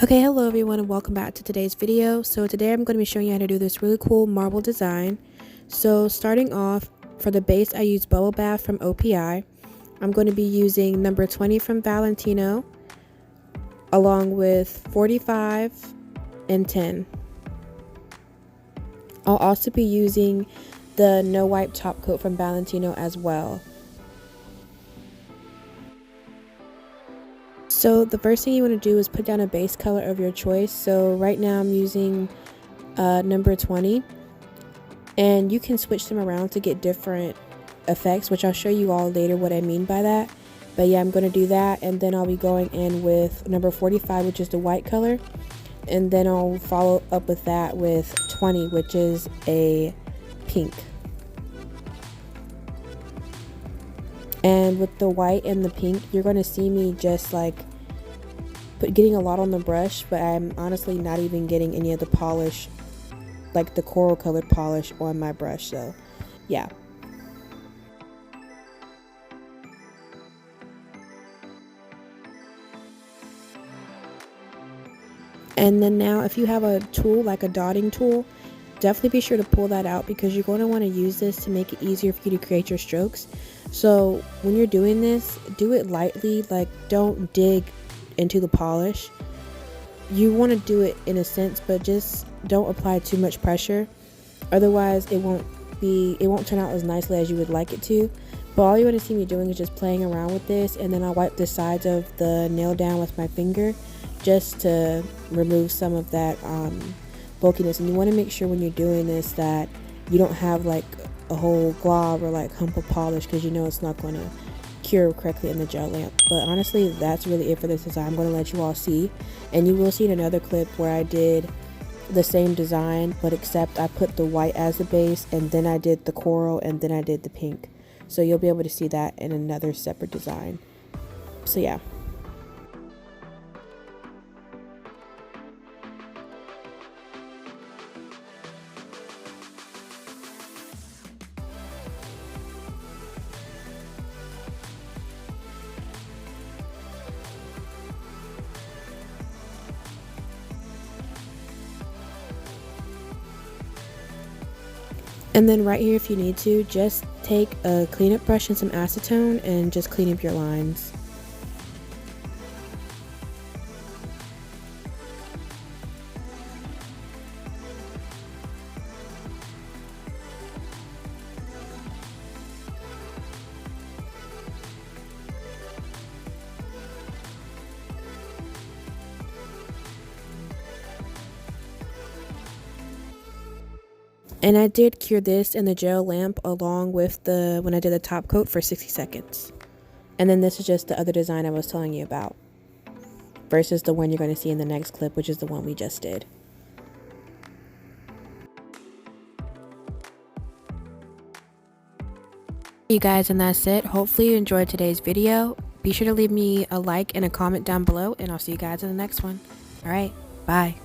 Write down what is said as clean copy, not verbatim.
Okay, hello everyone and welcome back to today's video. So today I'm going to be showing you how to do this really cool marble design. So starting off, for the base I use Bubble Bath from Opi. I'm going to be using number 20 from Valentino along with 45 and 10. I'll also be using the No Wipe top coat from Valentino as well. So the first thing you want to do is put down a base color of your choice. So right now I'm using number 20, and you can switch them around to get different effects, which I'll show you all later what I mean by that. But yeah, I'm going to do that, and then I'll be going in with number 45, which is the white color, and then I'll follow up with that with 20, which is a pink. And with the white and the pink, you're going to see me just like getting a lot on the brush, but I'm honestly not even getting any of the polish, like the coral colored polish on my brush. So yeah. And then now if you have a tool like a dotting tool, definitely be sure to pull that out because you're going to want to use this to make it easier for you to create your strokes. So when you're doing this, do it lightly, like don't dig into the polish. You want to do it in a sense, but just don't apply too much pressure, otherwise it won't turn out as nicely as you would like it to. But all you want to see me doing is just playing around with this, and then I'll wipe the sides of the nail down with my finger just to remove some of that bulkiness. And you want to make sure when you're doing this that you don't have like a whole glob or like hump of polish, because you know it's not going to cure correctly in the gel lamp. But honestly, that's really it for this design. I'm going to let you all see, and you will see in another clip where I did the same design, but except I put the white as the base, and then I did the coral, and then I did the pink. So you'll be able to see that in another separate design. So yeah. And then right here, if you need to, just take a cleanup brush and some acetone and just clean up your lines. And I did cure this in the gel lamp along with when I did the top coat for 60 seconds. And then this is just the other design I was telling you about, versus the one you're going to see in the next clip, which is the one we just did. You guys, and that's it. Hopefully you enjoyed today's video. Be sure to leave me a like and a comment down below, and I'll see you guys in the next one. Alright, bye.